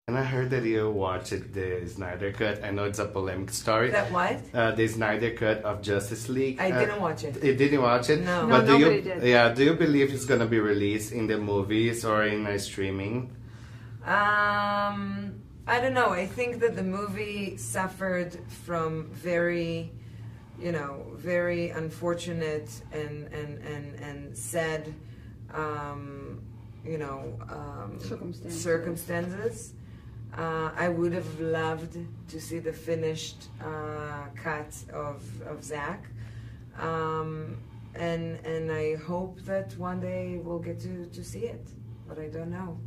And I heard that you watched the Snyder Cut. I know it's a polemic story. That what? The Snyder Cut of Justice League. I didn't watch it. You didn't watch it? No. But No, nobody did. Yeah, do you believe it's gonna be released in the movies or in streaming? I don't know. I think that the movie suffered from very, very unfortunate and sad, circumstances. I would have loved to see the finished cut of Zack, and I hope that one day we'll get to see it, but I don't know.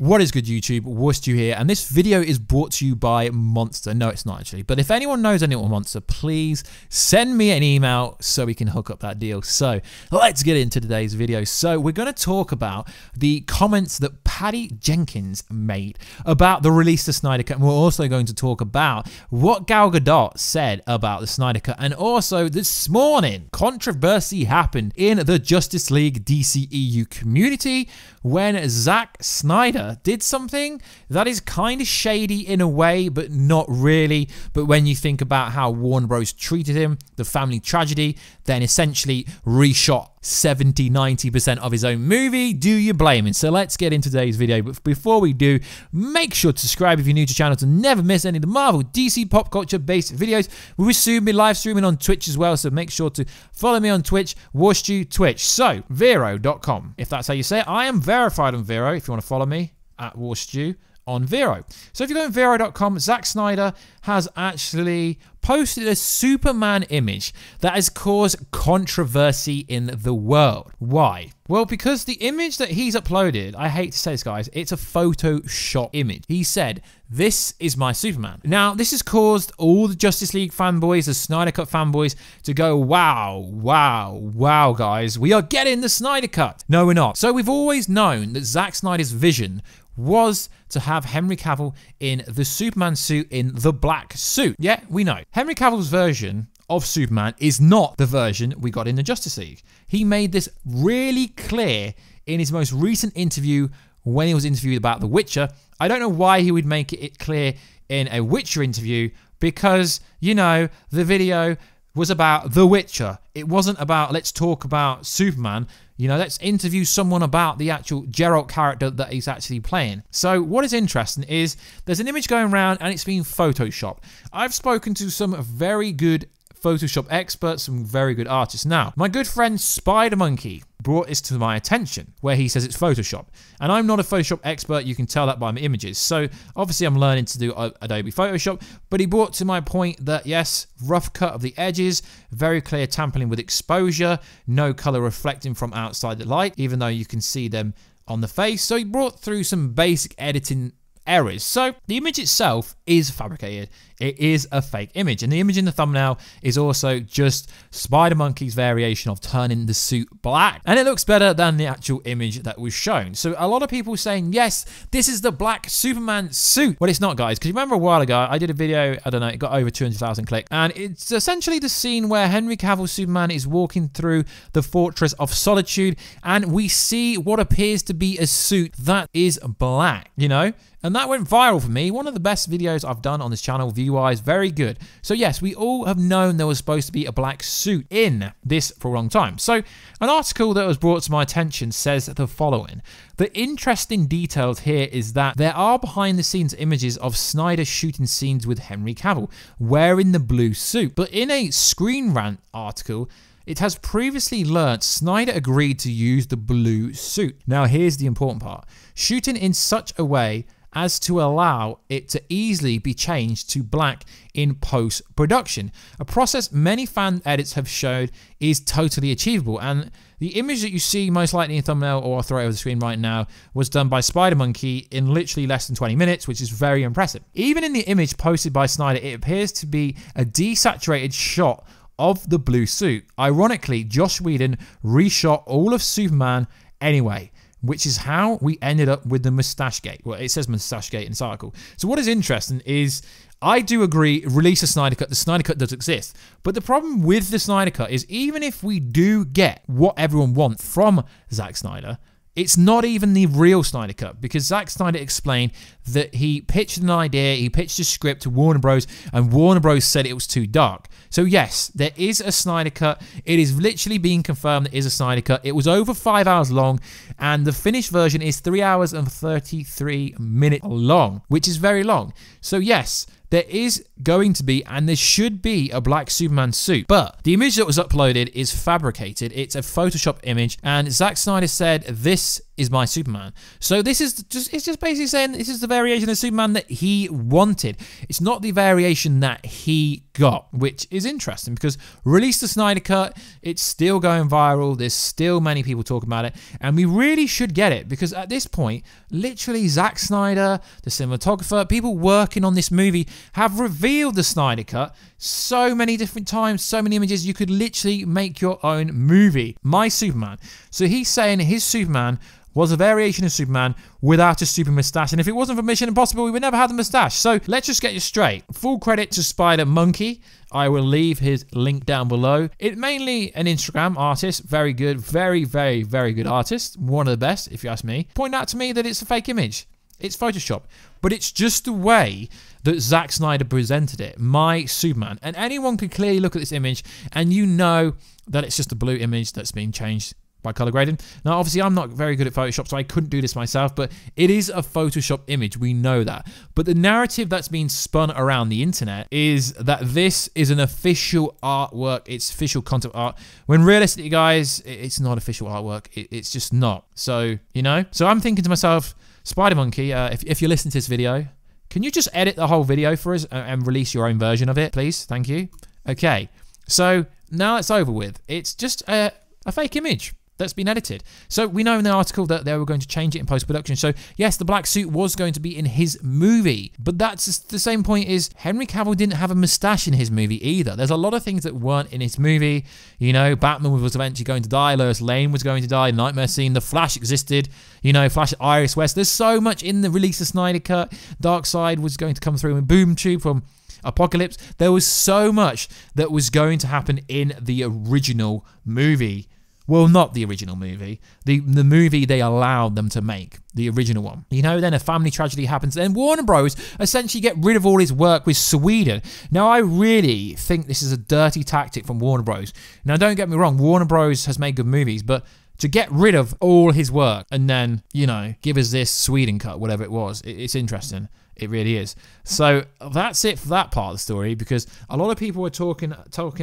What is good, YouTube? Worstu here, and this video is brought to you by Monster. No, it's not actually, but if anyone knows anyone at Monster, please send me an email so we can hook up that deal. So let's get into today's video. So we're going to talk about the comments that Patty Jenkins made about the release of the Snyder Cut, and we're also going to talk about what Gal Gadot said about the Snyder Cut, and also this morning, controversy happened in the Justice League DCEU community when Zack Snyder did something that is kind of shady in a way, but not really. But when you think about how Warner Bros. Treated him, the family tragedy, then essentially reshot 70-90% of his own movie, do you blame him? So let's get into today's video. But before we do, make sure to subscribe if you're new to the channel to never miss any of the Marvel, DC, pop culture based videos. We will soon be live streaming on Twitch as well, so make sure to follow me on Twitch, Worstu Twitch. So, Vero.com, if that's how you say it. I am verified on Vero if you want to follow me at Worstu on Vero. So if you go on Vero.com, Zack Snyder has actually posted a Superman image that has caused controversy in the world. Why? Well, because the image that he's uploaded, I hate to say this, guys, it's a Photoshop image. He said, "This is my Superman." Now, this has caused all the Justice League fanboys, the Snyder Cut fanboys, to go, wow, wow, wow, guys, we are getting the Snyder Cut. No, we're not. So we've always known that Zack Snyder's vision was to have Henry Cavill in the Superman suit, in the black suit. Yeah, we know. Henry Cavill's version of Superman is not the version we got in the Justice League. He made this really clear in his most recent interview when he was interviewed about The Witcher. I don't know why he would make it clear in a Witcher interview, because, you know, the video was about The Witcher. It wasn't about, let's talk about Superman. You know, let's interview someone about the actual Geralt character that he's actually playing. So what is interesting is there's an image going around and it's being photoshopped. I've spoken to some very good Photoshop experts, some very good artists. Now, my good friend Spider Monkey brought this to my attention, where he says it's Photoshop. And I'm not a Photoshop expert, you can tell that by my images. So obviously I'm learning to do Adobe Photoshop, but he brought to my point that yes, rough cut of the edges, very clear tampering with exposure, no color reflecting from outside the light, even though you can see them on the face. So he brought through some basic editing errors. So the image itself is fabricated. It is a fake image, and the image in the thumbnail is also just Spider Monkey's variation of turning the suit black, and it looks better than the actual image that was shown. So a lot of people saying, yes, this is the black Superman suit. Well, it's not, guys, because you remember a while ago I did a video, I don't know, it got over 200,000 clicks, and it's essentially the scene where Henry Cavill Superman is walking through the Fortress of Solitude, and we see what appears to be a suit that is black, you know. And that went viral for me. One of the best videos I've done on this channel, view-wise, very good. So yes, we all have known there was supposed to be a black suit in this for a long time. So an article that was brought to my attention says the following. The interesting details here is that there are behind-the-scenes images of Snyder shooting scenes with Henry Cavill wearing the blue suit. But in a Screen Rant article, it has previously learnt Snyder agreed to use the blue suit. Now here's the important part. Shooting in such a way as to allow it to easily be changed to black in post-production. A process many fan edits have showed is totally achievable, and the image that you see most likely in thumbnail, or I'll throw it over the screen right now, was done by Spider-Monkey in literally less than 20 minutes, which is very impressive. Even in the image posted by Snyder, it appears to be a desaturated shot of the blue suit. Ironically, Joss Whedon reshot all of Superman anyway, which is how we ended up with the mustache gate. Well, it says mustache gate in this article. So what is interesting is, I do agree, release a Snyder Cut. The Snyder Cut does exist. But the problem with the Snyder Cut is, even if we do get what everyone wants from Zack Snyder, it's not even the real Snyder Cut, because Zack Snyder explained that he pitched an idea, he pitched a script to Warner Bros, and Warner Bros said it was too dark. So yes, there is a Snyder Cut. It is literally being confirmed there is a Snyder Cut. It was over 5 hours long, and the finished version is 3 hours and 33 minutes long, which is very long. So yes, there is going to be, and there should be, a black Superman suit. But the image that was uploaded is fabricated. It's a Photoshop image, and Zack Snyder said, "This is my Superman." So this is just, it's just basically saying this is the variation of Superman that he wanted. It's not the variation that he got, which is interesting, because release the Snyder Cut, it's still going viral. There's still many people talking about it, and we really should get it, because at this point, literally Zack Snyder, the cinematographer, people working on this movie have revealed the Snyder Cut so many different times, so many images. You could literally make your own movie. My Superman. So he's saying his Superman was a variation of Superman without a stupid mustache, and if it wasn't for Mission Impossible, we would never have the mustache. So let's just get you straight. Full credit to Spider-Monkey. I will leave his link down below. It's mainly an Instagram artist. Very good. Very, very, very good artist. One of the best, if you ask me. Point out to me that it's a fake image. It's Photoshop. But it's just the way that Zack Snyder presented it. My Superman. And anyone could clearly look at this image and you know that it's just a blue image that's been changed by color grading. Now, obviously, I'm not very good at Photoshop, so I couldn't do this myself, but it is a Photoshop image. We know that. But the narrative that's been spun around the internet is that this is an official artwork. It's official concept art. When realistically, guys, it's not official artwork. It's just not. So, you know? So I'm thinking to myself, Spider-Monkey, if you're listening to this video, can you just edit the whole video for us and release your own version of it, please? Thank you. Okay. So now it's over with. It's just a fake image that's been edited. So we know in the article that they were going to change it in post-production. So yes, the black suit was going to be in his movie, but that's the same point is Henry Cavill didn't have a mustache in his movie either. There's a lot of things that weren't in his movie. You know, Batman was eventually going to die, Lois Lane was going to die, Nightmare Scene, The Flash existed, you know, Flash Iris West. There's so much in the release of Snyder Cut. Darkseid was going to come through, and Boom Tube from Apocalypse. There was so much that was going to happen in the original movie. Well, not the original movie. The movie they allowed them to make. The original one. You know, then a family tragedy happens. Then Warner Bros. Essentially get rid of all his work with Sweden. Now, I really think this is a dirty tactic from Warner Bros. Now, don't get me wrong. Warner Bros. Has made good movies, but to get rid of all his work and then, you know, give us this Sweden cut, whatever it was, it's interesting. It really is. So that's it for that part of the story, because a lot of people were talking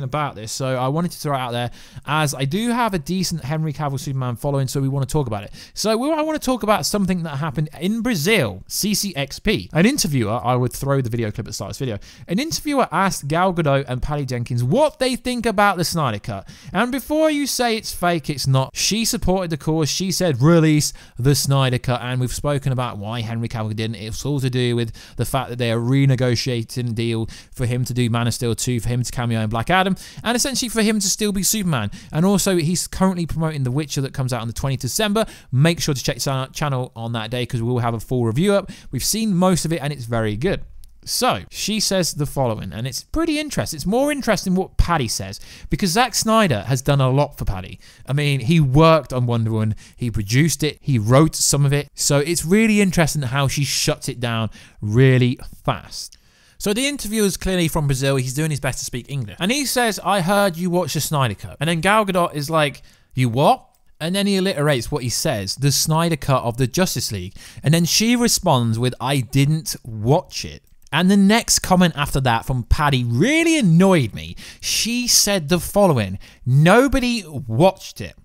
about this. So I wanted to throw it out there, as I do have a decent Henry Cavill Superman following, so we want to talk about it. So I want to talk about something that happened in Brazil, CCXP. An interviewer, I would throw the video clip at the start of this video, an interviewer asked Gal Gadot and Patty Jenkins what they think about the Snyder Cut. And before you say it's fake, it's not. She supported the cause. She said, release the Snyder Cut. And we've spoken about why Henry Cavill didn't. It's all to do with the fact that they are renegotiating a deal for him to do Man of Steel 2, for him to cameo in Black Adam, and essentially for him to still be Superman. And also, he's currently promoting The Witcher that comes out on the 20th of December. Make sure to check his channel on that day, because we will have a full review up. We've seen most of it, and it's very good. So she says the following, and it's pretty interesting. It's more interesting what Paddy says, because Zack Snyder has done a lot for Paddy. I mean, he worked on Wonder Woman, he produced it, he wrote some of it. So it's really interesting how she shuts it down really fast. So the interviewer is clearly from Brazil. He's doing his best to speak English. And he says, I heard you watch the Snyder Cut. And then Gal Gadot is like, you what? And then he alliterates what he says, the Snyder Cut of the Justice League. And then she responds with, I didn't watch it. And the next comment after that from Paddy really annoyed me. She said the following, nobody watched it.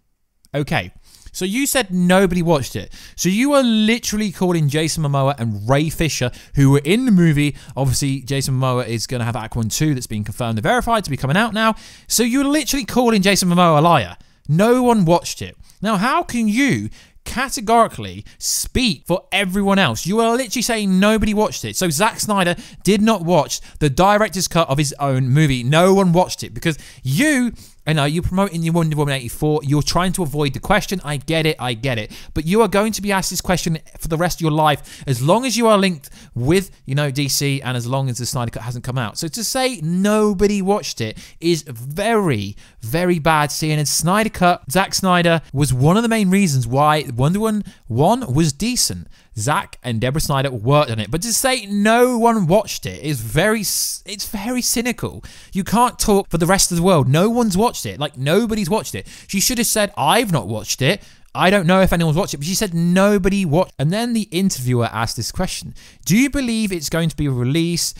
Okay, so you said nobody watched it. So you are literally calling Jason Momoa and Ray Fisher, who were in the movie. Obviously, Jason Momoa is going to have Aquaman 2 that's been confirmed and verified to be coming out now. So you're literally calling Jason Momoa a liar. No one watched it. Now, how can you categorically speak for everyone else? You are literally saying nobody watched it. So Zack Snyder did not watch the director's cut of his own movie. No one watched it because you... I know you're promoting your Wonder Woman 84. You're trying to avoid the question. I get it. I get it. But you are going to be asked this question for the rest of your life as long as you are linked with, you know, DC and as long as the Snyder Cut hasn't come out. So to say nobody watched it is very, very bad, seeing as Snyder Cut, Zack Snyder was one of the main reasons why Wonder Woman 1 was decent. Zack and Deborah Snyder worked on it, but to say no one watched it is very cynical. You can't talk for the rest of the world. No one's watched it. Like, nobody's watched it. She should have said, I've not watched it. I don't know if anyone's watched it, but she said nobody watched. And then the interviewer asked this question. Do you believe it's going to be released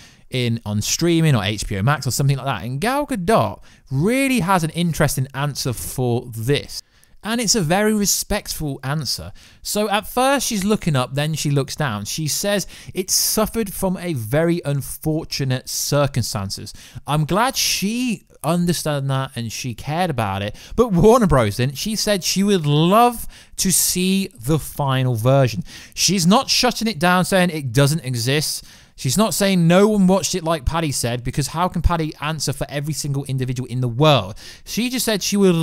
on streaming or HBO Max or something like that? And Gal Gadot really has an interesting answer for this. And it's a very respectful answer. So at first she's looking up, then she looks down. She says it suffered from a very unfortunate circumstances. I'm glad she understood that and she cared about it. But Warner Bros. Didn't. She said she would love to see the final version. She's not shutting it down saying it doesn't exist. She's not saying no one watched it like Paddy said, because how can Paddy answer for every single individual in the world? She just said she would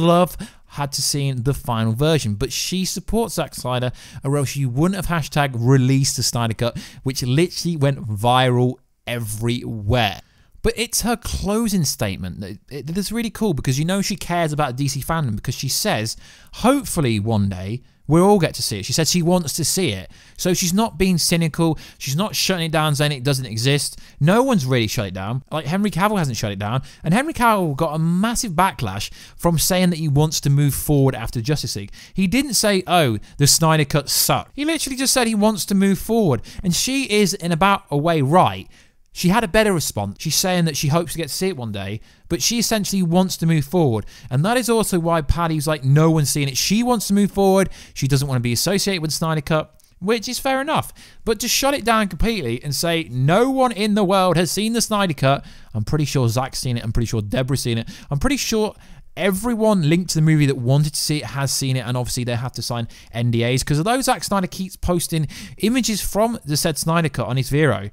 had to see the final version, but she supports Zack Snyder, or else you wouldn't have hashtag released the Snyder Cut, which literally went viral everywhere. But it's her closing statement that is really cool, because you know she cares about DC fandom, because she says, hopefully one day we'll all get to see it. She said she wants to see it. So she's not being cynical. She's not shutting it down saying it doesn't exist. No one's really shut it down. Like, Henry Cavill hasn't shut it down. And Henry Cavill got a massive backlash from saying that he wants to move forward after Justice League. He didn't say, oh, the Snyder Cut sucked. He literally just said he wants to move forward. And she is, in about a way, right. She had a better response. She's saying that she hopes to get to see it one day, but she essentially wants to move forward. And that is also why Paddy's like, no one's seeing it. She wants to move forward. She doesn't want to be associated with the Snyder Cut, which is fair enough. But to shut it down completely and say no one in the world has seen the Snyder Cut, I'm pretty sure Zack's seen it. I'm pretty sure Deborah's seen it. I'm pretty sure everyone linked to the movie that wanted to see it has seen it, and obviously they have to sign NDAs, because although Zack Snyder keeps posting images from the said Snyder Cut on his Vero,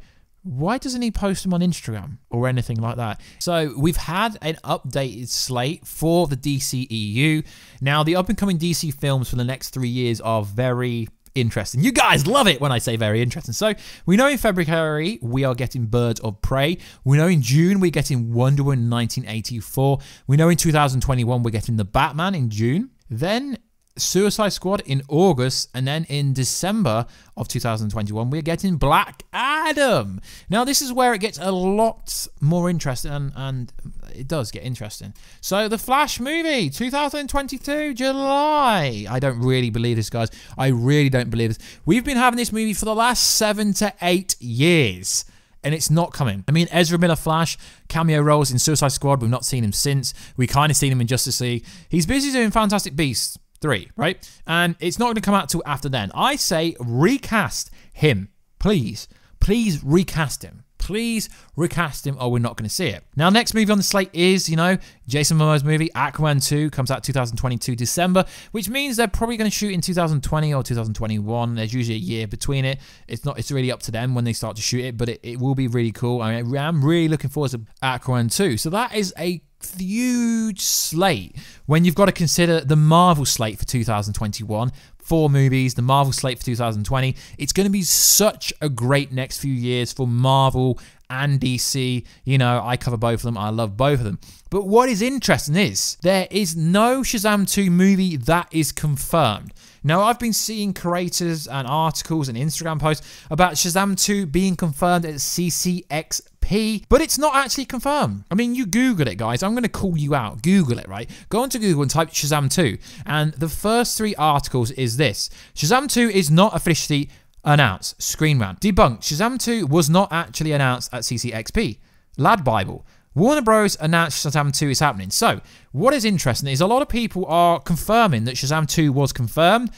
why doesn't he post them on Instagram or anything like that? So we've had an updated slate for the DCEU. Now, the up-and-coming DC films for the next 3 years are very interesting. You guys love it when I say very interesting. So we know in February we are getting Birds of Prey. We know in June we're getting Wonder Woman 1984. We know in 2021 we're getting The Batman in June. Then Suicide Squad in August, and then in December of 2021 we're getting Black Adam. Now this is where it gets a lot more interesting, and it does get interesting. So the Flash movie 2022 July. I don't really believe this, guys. I really don't believe this. We've been having this movie for the last 7 to 8 years. And it's not coming. I mean, Ezra Miller Flash, cameo roles in Suicide Squad. We've not seen him since. We kind of seen him in Justice League. He's busy doing Fantastic Beasts 3, right? And it's not going to come out till after then. I say recast him. Please. Please recast him. Please recast him, or we're not going to see it. Now, next movie on the slate is, you know, Jason Momoa's movie, Aquaman 2, comes out 2022 December, which means they're probably going to shoot in 2020 or 2021. There's usually a year between it. It's really up to them when they start to shoot it, but it will be really cool. I mean, I'm really looking forward to Aquaman 2. So that is a huge slate when you've got to consider the Marvel slate for 2021. 4 movies, the Marvel slate for 2020. It's going to be such a great next few years for Marvel and DC. You know, I cover both of them. I love both of them. But what is interesting is there is no Shazam 2 movie that is confirmed. Now, I've been seeing creators and articles and Instagram posts about Shazam 2 being confirmed at CCXP, but it's not actually confirmed. I mean, you Google it, guys. I'm going to call you out. Google it, right? Go onto Google and type Shazam 2, and the first 3 articles is this. Shazam 2 is not officially announced. Screen Rant. Debunked. Shazam 2 was not actually announced at CCXP. Lad Bible. Warner Bros. Announced Shazam 2 is happening. So, what is interesting is a lot of people are confirming that Shazam 2 was confirmed.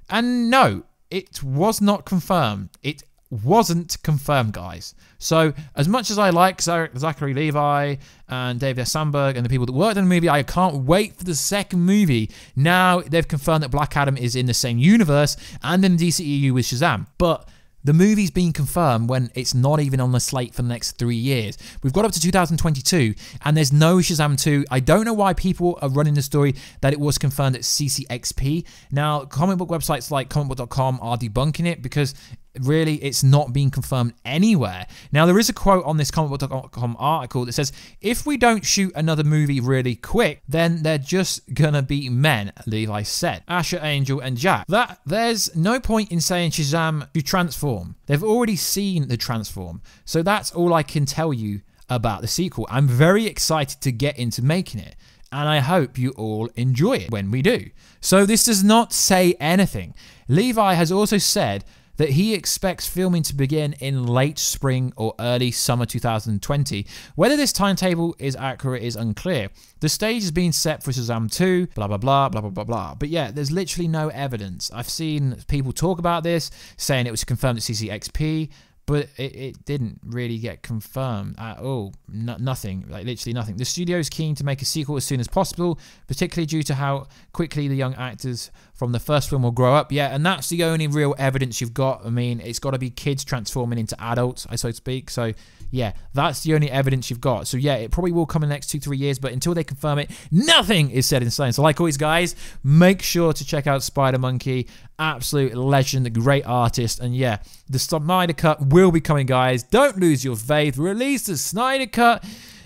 And no, it was not confirmed. It wasn't confirmed, guys. So, as much as I like Zachary Levi and David S. Sandberg and the people that worked on the movie, I can't wait for the second movie. Now, they've confirmed that Black Adam is in the same universe and in the DCEU with Shazam. But the movie's been confirmed when it's not even on the slate for the next 3 years. We've got up to 2022, and there's no Shazam 2. I don't know why people are running the story that it was confirmed at CCXP. Now, comic book websites like comicbook.com are debunking it because really it's not being confirmed anywhere. Now, there is a quote on this comicbook.com article that says, if we don't shoot another movie really quick, then they're just gonna be men, Levi said. Asher, Angel, and Jack. That there's no point in saying Shazam to transform. They've already seen the transform. So that's all I can tell you about the sequel. I'm very excited to get into making it, and I hope you all enjoy it when we do. So this does not say anything. Levi has also said that he expects filming to begin in late spring or early summer 2020. Whether this timetable is accurate is unclear. The stage is being set for Shazam 2, blah, blah, blah, blah, blah, blah, blah. But yeah, there's literally no evidence. I've seen people talk about this, saying it was confirmed at CCXP, but it didn't really get confirmed at all. Nothing, like literally nothing. The studio is keen to make a sequel as soon as possible, particularly due to how quickly the young actors from the first film will grow up. Yeah, and that's the only real evidence you've got. I mean, it's got to be kids transforming into adults, so to speak. So yeah, that's the only evidence you've got. So yeah, it probably will come in the next 2-3 years, but until they confirm it, nothing is set in stone. So like always, guys, make sure to check out Spider Monkey. Absolute legend, a great artist. And yeah, the Snyder Cut will be coming, guys. Don't lose your faith. Release the Snyder Cut.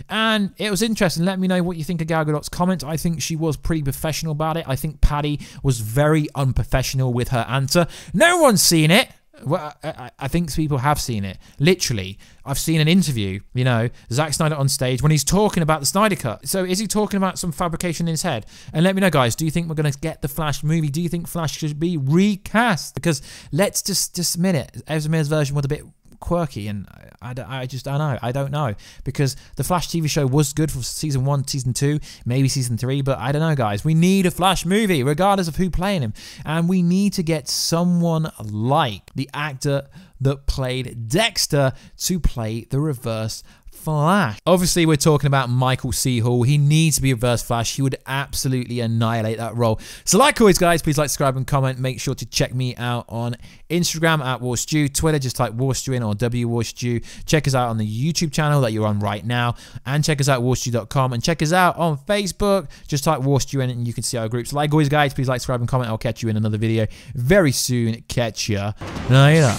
And it was interesting. Let me know what you think of Gal Gadot's comment. I think she was pretty professional about it. I think Patty was very unprofessional with her answer. No one's seen it. Well, I think people have seen it. Literally, I've seen an interview, you know, Zack Snyder on stage when he's talking about the Snyder Cut. So is he talking about some fabrication in his head? And let me know, guys, do you think we're going to get the Flash movie? Do you think Flash should be recast? Because let's just admit it, Ezra Miller's version was a bit quirky, and I don't know, because the Flash TV show was good for season 1, season 2, maybe season 3, but I don't know, guys. We need a Flash movie regardless of who playing him, and we need to get someone like the actor that played Dexter to play the Reverse Flash. Obviously, we're talking about Michael C. Hall. He needs to be Reverse Flash. He would absolutely annihilate that role. So like always, guys, please like, subscribe, and comment. Make sure to check me out on Instagram at WarStew. Twitter, just type WarStew in, or WWarStew. Check us out on the YouTube channel that you're on right now. And check us out at warstew.com. And check us out on Facebook. Just type WarStew in and you can see our groups. Like always, guys, please like, subscribe, and comment. I'll catch you in another video very soon. Catch ya later.